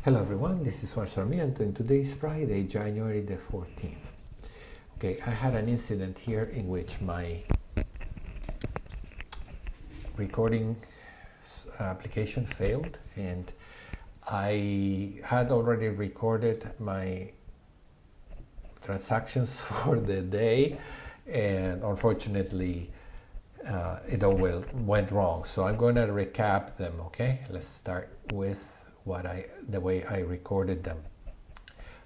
Hello everyone, this is Juan Sarmiento and today is Friday, January the 14th. Okay, I had an incident here in which my recording application failed, and I had already recorded my transactions for the day, and unfortunately it all went wrong. So I'm going to recap them. Okay, let's start with the way I recorded them.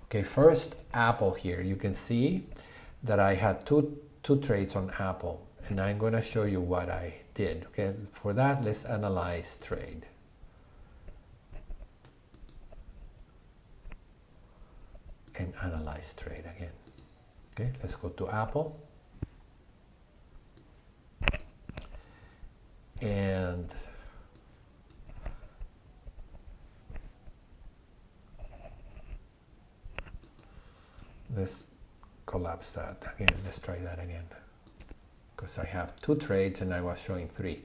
Okay, first Apple here. You can see that I had two trades on Apple, and I'm going to show you what I did. Okay, for that, let's analyze trade. And analyze trade again. Okay, let's go to Apple. And let's collapse that again. Let's try that again, because I have two trades and I was showing three.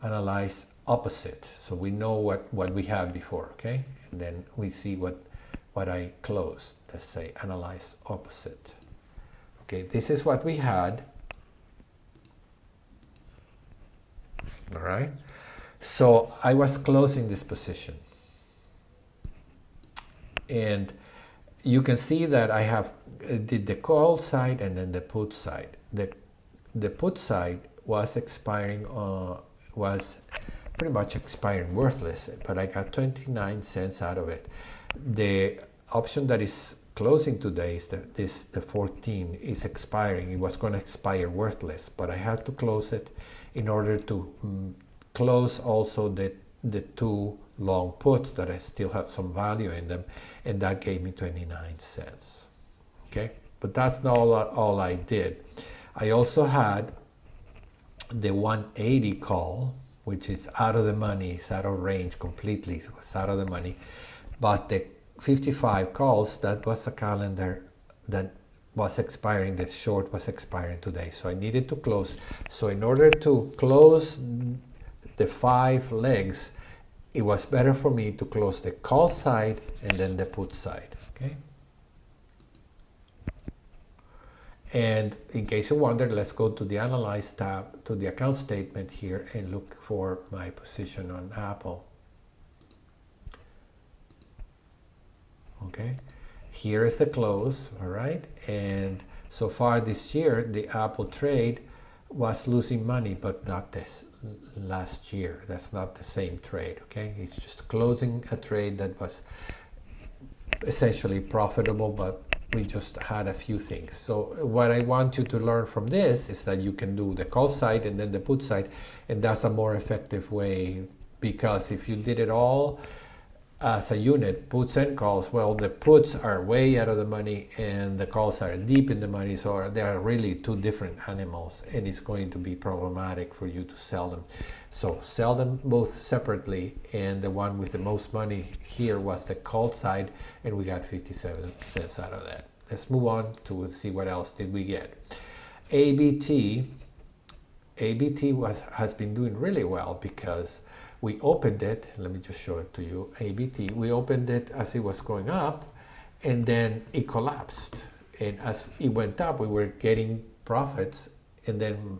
Analyze opposite, so we know what we had before. Okay, and then we see what I closed. Let's say analyze opposite. Okay, this is what we had. All right, so I was closing this position, and you can see that I have did the call side and then the put side. The put side was expiring, was pretty much expiring worthless, but I got 29 cents out of it. The option that is closing today is the 14 is expiring. It was going to expire worthless, but I had to close it in order to close also the two long puts that I still had some value in them, and that gave me 29 cents. Okay, but that's not all I did. I also had the 180 call, which is out of the money, it's out of range completely, so it's out of the money. But the 55 calls, that was a calendar that was expiring, the short was expiring today, so I needed to close. So in order to close the 5 legs, it was better for me to close the call side and then the put side. Okay. And in case you wondered, let's go to the Analyze tab, to the account statement here, and look for my position on Apple. Okay, here is the close. All right, and so far this year, the Apple trade was losing money, but not this last year. That's not the same trade. Okay, it's just closing a trade that was essentially profitable, but we just had a few things. So what I want you to learn from this is that you can do the call side and then the put side, and that's a more effective way, because if you did it all as a unit, puts and calls, well, the puts are way out of the money and the calls are deep in the money, so they are really two different animals, and it's going to be problematic for you to sell them. So sell them both separately, and the one with the most money here was the call side, and we got 57 cents out of that. Let's move on to see what else did we get. ABT has been doing really well, because we opened it, let me just show it to you, ABT, we opened it as it was going up, and then it collapsed. And as it went up, we were getting profits, and then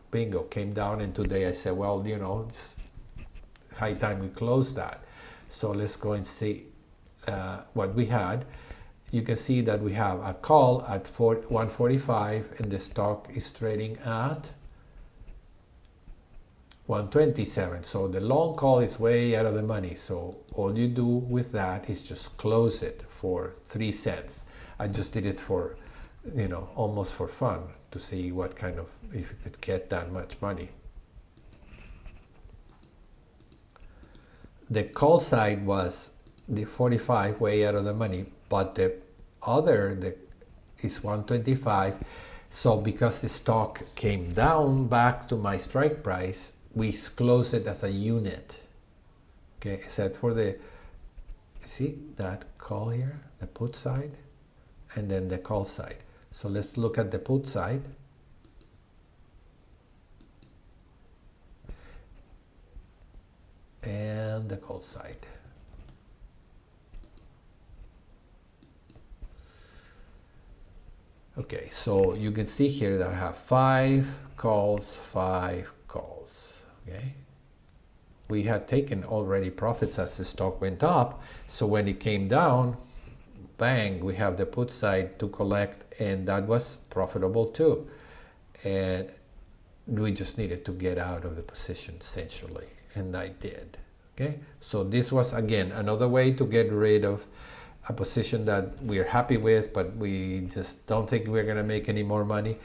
bingo, came down, and today I said, well, you know, it's high time we close that. So let's go and see what we had. You can see that we have a call at 145, and the stock is trading at 127. So the long call is way out of the money. So all you do with that is just close it for 3 cents. I just did it for, you know, almost for fun, to see what kind of, if you could get that much money. The call side was the 45, way out of the money, but the other is 125. So because the stock came down back to my strike price, we close it as a unit. Okay, except for the, see that call here, the put side, and then the call side. So let's look at the put side. And the call side. Okay, so you can see here that I have 5 calls, 5 calls. Okay, we had taken already profits as the stock went up, so when it came down, bang, we have the put side to collect, and that was profitable too. And we just needed to get out of the position essentially, and I did. Okay, so this was again another way to get rid of a position that we're happy with, but we just don't think we're going to make any more money.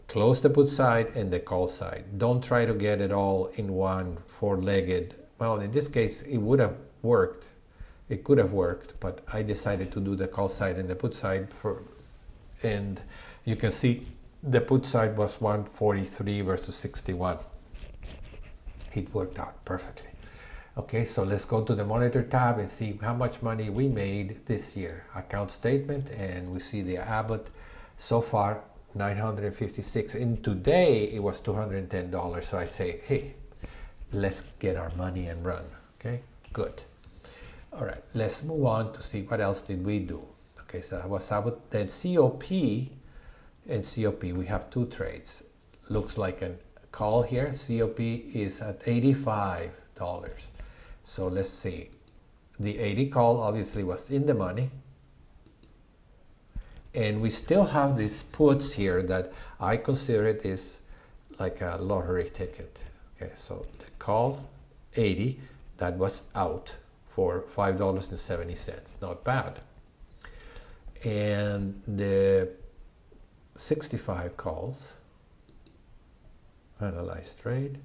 Close the put side and the call side. Don't try to get it all in one four-legged. Well, in this case, it would have worked. It could have worked, but I decided to do the call side and the put side and you can see the put side was 143 versus 61. It worked out perfectly. Okay, so let's go to the monitor tab and see how much money we made this year. Account statement, and we see the Abbott so far 956. And today it was $210. So I say, hey, let's get our money and run. Okay, good. All right, let's move on to see what else did we do. Okay, so that was Abbott. Then COP and COP, we have 2 trades. Looks like a call here. COP is at $85. So let's see. The 80 call obviously was in the money. And we still have these puts here that I consider it is like a lottery ticket. Okay, so the call 80, that was out for $5.70. Not bad. And the 65 calls, analyze trade.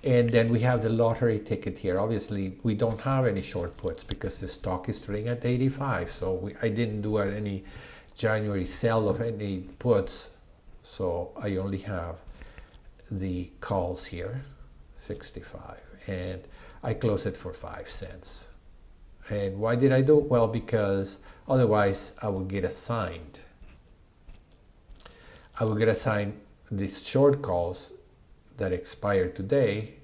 And then we have the lottery ticket here. Obviously, we don't have any short puts because the stock is trading at 85. So I didn't do any January sell of any puts. So I only have the calls here, 65. And I closed it for 5 cents. And why did I do it? Well, because otherwise I would get assigned. I will get assigned these short calls that expired today.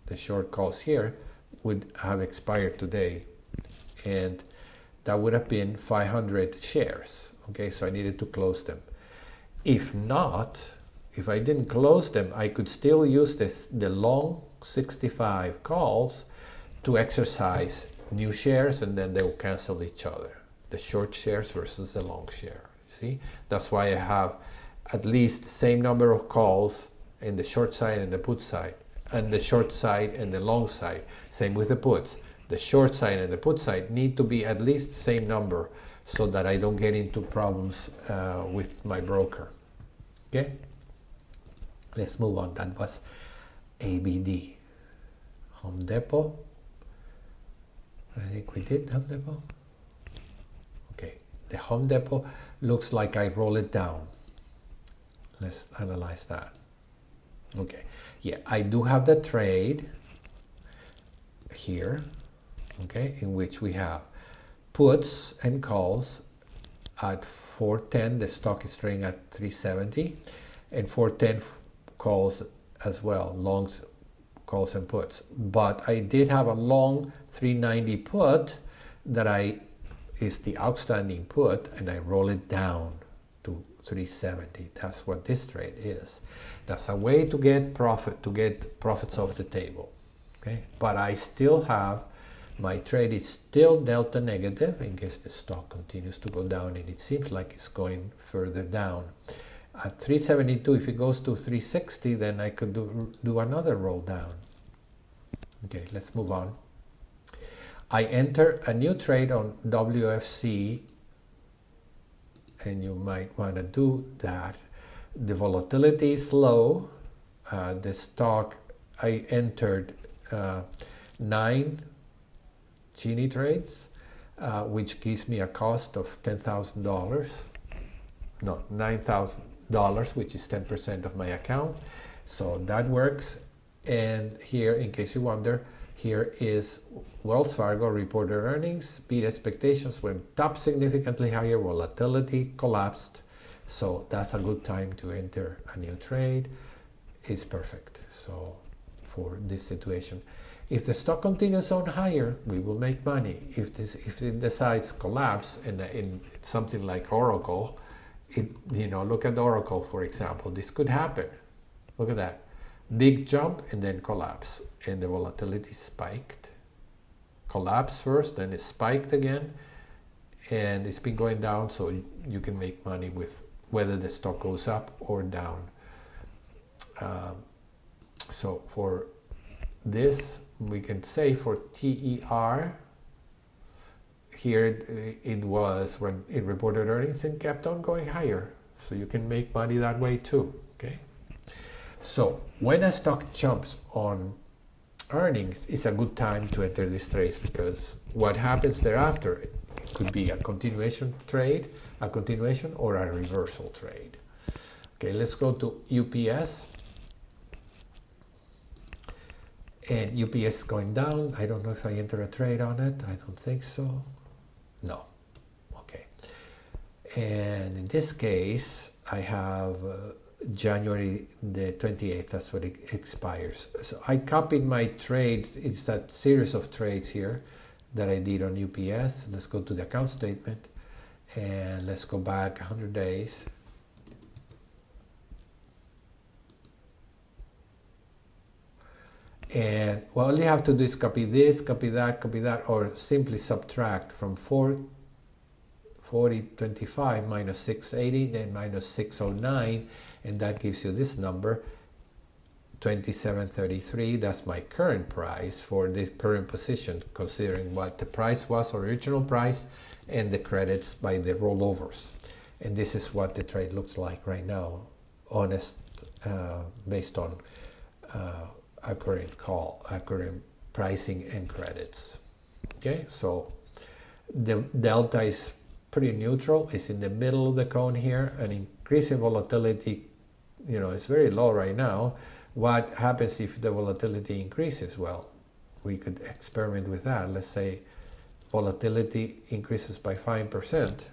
The short calls here would have expired today, and that would have been 500 shares. Okay, so I needed to close them. If not, if I didn't close them, I could still use the long 65 calls to exercise new shares, and then they will cancel each other. The short shares versus the long share. See, that's why I have at least the same number of calls in the short side and the put side, and the short side and the long side. Same with the puts. The short side and the put side need to be at least the same number so that I don't get into problems with my broker. Okay, let's move on. That was ABD. Home Depot. I think we did Home Depot. Okay, the Home Depot looks like I roll it down. Let's analyze that. Okay, yeah, I do have the trade here, okay, in which we have puts and calls at 410. The stock is trading at 370, and 410 calls as well, longs, calls and puts. But I did have a long 390 put that is the outstanding put, and I roll it down to 370. That's what this trade is. That's a way to get profits off the table. Okay, but I still have my trade is still delta negative in case the stock continues to go down, and it seems like it's going further down. At 372, if it goes to 360, then I could do another roll down. Okay, let's move on. I enter a new trade on WFC, and you might want to do that. The volatility is low. The stock, I entered 9 Gini trades, which gives me a cost of $10,000. No, $9,000, which is 10% of my account. So that works. And here, in case you wonder, here is Wells Fargo reported earnings, beat expectations, went up significantly higher, volatility collapsed. So that's a good time to enter a new trade. It's perfect. So for this situation, if the stock continues on higher, we will make money. If it decides collapse and in something like Oracle, Look at Oracle, for example. This could happen. Look at that. Big jump and then collapse. And the volatility spiked. Collapsed first, then it spiked again. And it's been going down, so you can make money with whether the stock goes up or down. So for this, we can say for TER, here it was when it reported earnings and kept on going higher. So you can make money that way too, okay? So when a stock jumps on earnings, it's a good time to enter these trades, because what happens thereafter, it could be a continuation trade, or a reversal trade. Okay, let's go to UPS. And UPS going down. I don't know if I enter a trade on it. I don't think so. No. Okay. And in this case, I have January the 28th. That's what it expires. So I copied my trades. It's that series of trades here that I did on UPS. Let's go to the account statement. And let's go back 100 days. And all you have to do is copy this, copy that, or simply subtract from 4025 minus 680, then minus 609, and that gives you this number, 2733. That's my current price for the current position, considering what the price was, original price, and the credits by the rollovers. And this is what the trade looks like right now, honest, based on accurate pricing and credits. Okay, so the delta is pretty neutral. It's in the middle of the cone here. An increase in volatility, it's very low right now. What happens if the volatility increases? Well, we could experiment with that. Let's say volatility increases by 5%.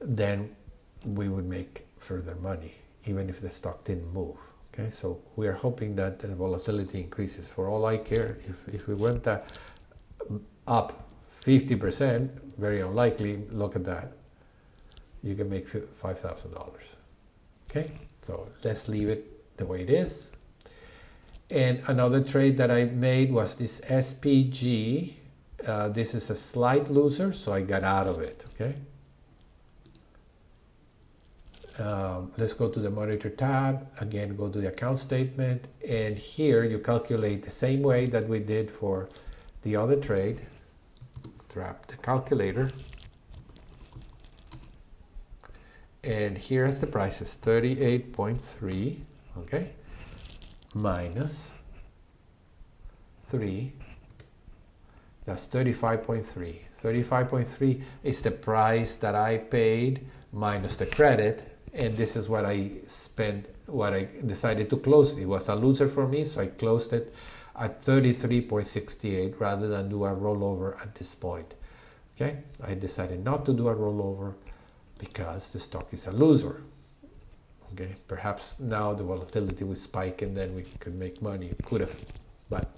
Then we would make further money, even if the stock didn't move. Okay, so we are hoping that the volatility increases. For all I care, if we went up 50%, very unlikely, look at that. You can make $5,000. Okay, so let's leave it the way it is. And another trade that I made was this SPG. This is a slight loser, so I got out of it, okay? Let's go to the monitor tab, again go to the account statement, and here you calculate the same way that we did for the other trade. Drop the calculator, and here's the prices, 38.3, okay, minus 3, that's 35.3. 35.3 is the price that I paid minus the credit. And this is what I spent, what I decided to close. It was a loser for me, so I closed it at 33.68 rather than do a rollover at this point. Okay, I decided not to do a rollover because the stock is a loser. Okay, perhaps now the volatility will spike and then we could make money. Could have, but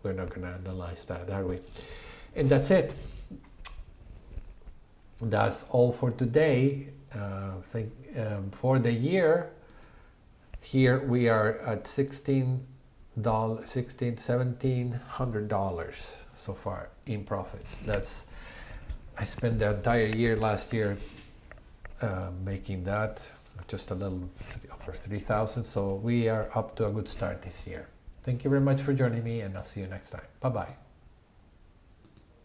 we're not going to analyze that, are we? And that's it. That's all for today. For the year, here we are at $1,700 so far in profits. I spent the entire year last year making that, just a little over 3,000. So we are up to a good start this year. Thank you very much for joining me, and I'll see you next time. Bye-bye.